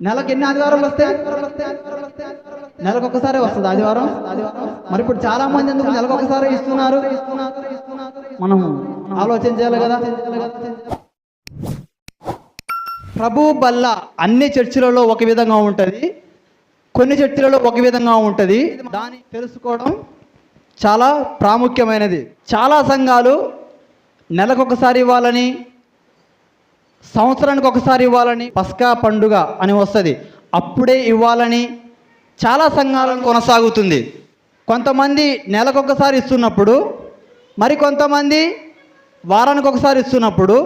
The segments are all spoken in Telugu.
నెలకు ఎన్ని ఆదివారాలు వస్తాయి? నెలకు ఒకసారి వస్తుంది ఆదివారం. మరి ఇప్పుడు చాలా మంది ఎందుకు నెలకు ఒకసారి ఇస్తున్నారు? మనం ఆలోచన చేయాలి కదా. ప్రభు బల్ల అన్ని చర్చిలలో ఒక విధంగా ఉంటుంది, కొన్ని చర్చిలలో ఒక విధంగా ఉంటుంది. దాన్ని తెలుసుకోవడం చాలా ప్రాముఖ్యమైనది. చాలా సంఘాలు నెలకొకసారి ఇవ్వాలని, సంవత్సరానికి ఒకసారి ఇవ్వాలని, పస్కా పండుగ అని వస్తుంది అప్పుడే ఇవ్వాలని చాలా సంఘాలను కొనసాగుతుంది. కొంతమంది నెలకొకసారి ఇస్తున్నప్పుడు, మరికొంతమంది వారానికి ఒకసారి ఇస్తున్నప్పుడు,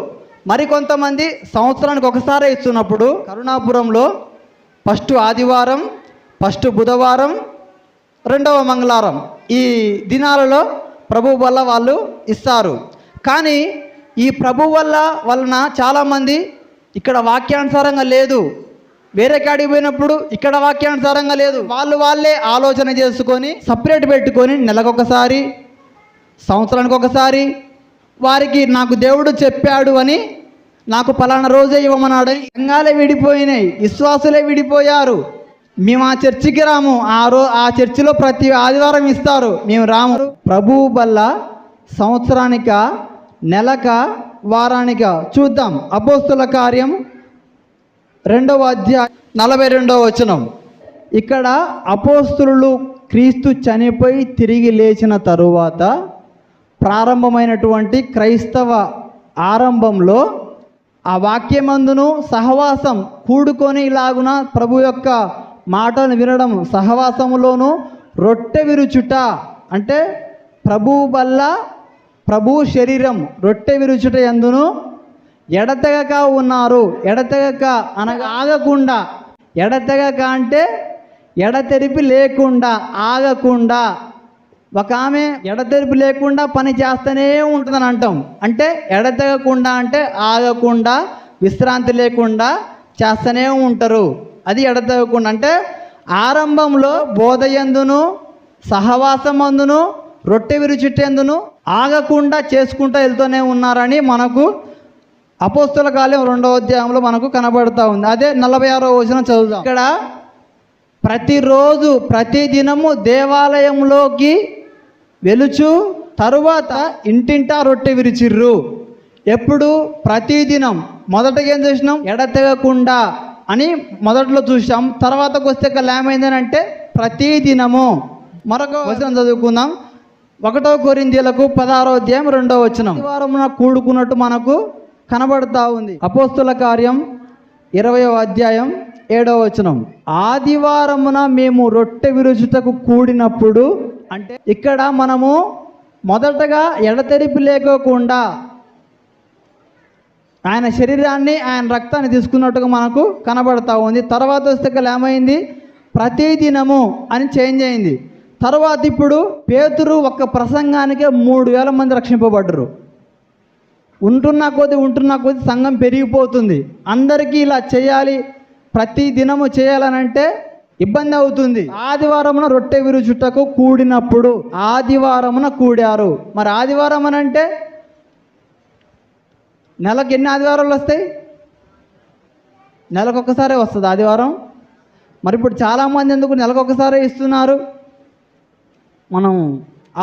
మరికొంతమంది సంవత్సరానికి ఒకసారి ఇస్తున్నప్పుడు, కరుణాపురంలో ఫస్ట్ ఆదివారం, ఫస్ట్ బుధవారం, రెండవ మంగళవారం ఈ దినాలలో ప్రభు వల్ల వాళ్ళు ఇస్తారు. కానీ ఈ ప్రభు వలన చాలామంది ఇక్కడ వాక్యానుసారంగా లేదు, వేరే కాడికి పోయినప్పుడు ఇక్కడ వాక్యానుసారంగా లేదు, వాళ్ళే ఆలోచన చేసుకొని సపరేట్ పెట్టుకొని నెలకొకసారి, సంవత్సరానికి ఒకసారి వారికి నాకు దేవుడు చెప్పాడు అని, నాకు పలానా రోజే ఇవ్వమన్నాడని సంఘాలే విడిపోయినాయి, విశ్వాసులే విడిపోయారు. మేము ఆ చర్చికి రాము, ఆ చర్చిలో ప్రతి ఆదివారం ఇస్తారు, మేము రాము. ప్రభువు వల్ల సంవత్సరానిక, నెలక, వారానిక చూద్దాం. అపోస్తుల కార్యం 2వ అధ్యాయం 42వ వచనం. ఇక్కడ అపోస్తులు క్రీస్తు చనిపోయి తిరిగి లేచిన తరువాత ప్రారంభమైనటువంటి క్రైస్తవ ఆరంభంలో ఆ వాక్యమందును సహవాసం కూడుకొని ఇలాగున ప్రభు యొక్క మాటను వినడం, సహవాసములోను రొట్టె విరుచుట అంటే ప్రభువు వల్ల ప్రభు శరీరం రొట్టె విరుచుట యందును ఎడతెగక ఉన్నారు. ఎడతెగక అనగా ఆగకుండా, ఎడతెగక అంటే ఎడతెరిపి లేకుండా, ఆగకుండా. ఒక ఆమె ఎడతెరిపి లేకుండా పని చేస్తూనే ఉంటుందని అంటాం. అంటే ఎడతెగకుండా అంటే ఆగకుండా, విశ్రాంతి లేకుండా చేస్తూనే ఉంటారు. అది ఎడతెగకుండా అంటే ఆరంభంలో బోధయందును, సహవాసమందును, రొట్టె విరుచుటందును ఆగకుండా చేసుకుంటూ వెళ్తూనే ఉన్నారని మనకు అపోస్తుల కార్యం 2వ అధ్యాయంలో మనకు కనబడుతూ ఉంది. అదే 46వ వచనం చదువుదాం. ఇక్కడ ప్రతిరోజు ప్రతి దినము దేవాలయంలోకి వెలుచు తరువాత ఇంటింటా రొట్టె విరిచిర్రు. ఎప్పుడు? ప్రతిదినం. మొదటగా ఏం చూసినాం? ఎడతెగకుండా అని మొదట్లో చూసాం. తర్వాతకు వస్తే ఏమైందనంటే ప్రతిదినము. మరొక వచనం చదువుకుందాం. 1 కొరింథీయులకు 16వ అధ్యాయం 2వ వచనం. ఆదివారమున కూడుకున్నట్టు మనకు కనబడుతూ ఉంది. అపోస్తుల కార్యం 20వ అధ్యాయం 7వ వచనం. ఆదివారమున మేము రొట్టె విరుచుటకు కూడినప్పుడు అంటే ఇక్కడ మనము మొదటగా ఎడతెరిపి లేకోకుండా ఆయన శరీరాన్ని, ఆయన రక్తాన్ని తీసుకున్నట్టుగా మనకు కనబడతా ఉంది. తర్వాత వస్తే ఏమైంది? ప్రతిదినము అని చేంజ్ అయింది. తర్వాత ఇప్పుడు పేతురు ఒక్క ప్రసంగానికే 3000 మంది రక్షింపబడ్డరు. ఉంటున్న కొద్ది సంఘం పెరిగిపోతుంది. అందరికీ ఇలా చేయాలి, ప్రతి దినము చేయాలనంటే ఇబ్బంది అవుతుంది. ఆదివారమున రొట్టె విరుచుటకు కూడినప్పుడు, ఆదివారమున కూడారు. మరి ఆదివారం అని అంటే నెలకు ఎన్ని ఆదివారాలు వస్తాయి? నెలకు ఒకసారే వస్తుంది ఆదివారం. మరి ఇప్పుడు చాలామంది ఎందుకు నెలకు ఒకసారే ఇస్తున్నారు? మనం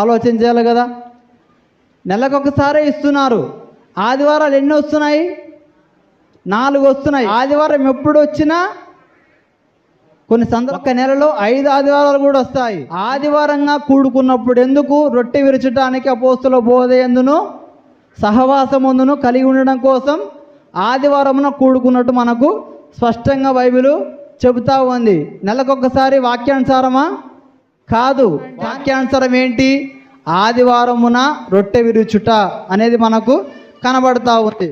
ఆలోచన చేయాలి కదా. నెలకు ఒకసారే ఇస్తున్నారు. ఆదివారాలు ఎన్ని వస్తున్నాయి? 4 వస్తున్నాయి. ఆదివారం ఎప్పుడు వచ్చినా కొన్ని ఒక నెలలో 5 ఆదివారాలు కూడా వస్తాయి. ఆదివారంగా కూడుకున్నప్పుడు ఎందుకు? రొట్టె విరచడానికి అపోస్తుల బోధ యందును సహవాసమందును కలిగి ఉండడం కోసం ఆదివారమున కూడుకున్నట్టు మనకు స్పష్టంగా బైబిల్ చెబుతా ఉంది. నెలకొకసారి వాక్యానుసారమా? కాదు. వాక్యానుసారం ఏంటి? ఆదివారమున రొట్టె విరుచుట అనేది మనకు కనబడతా ఉంది.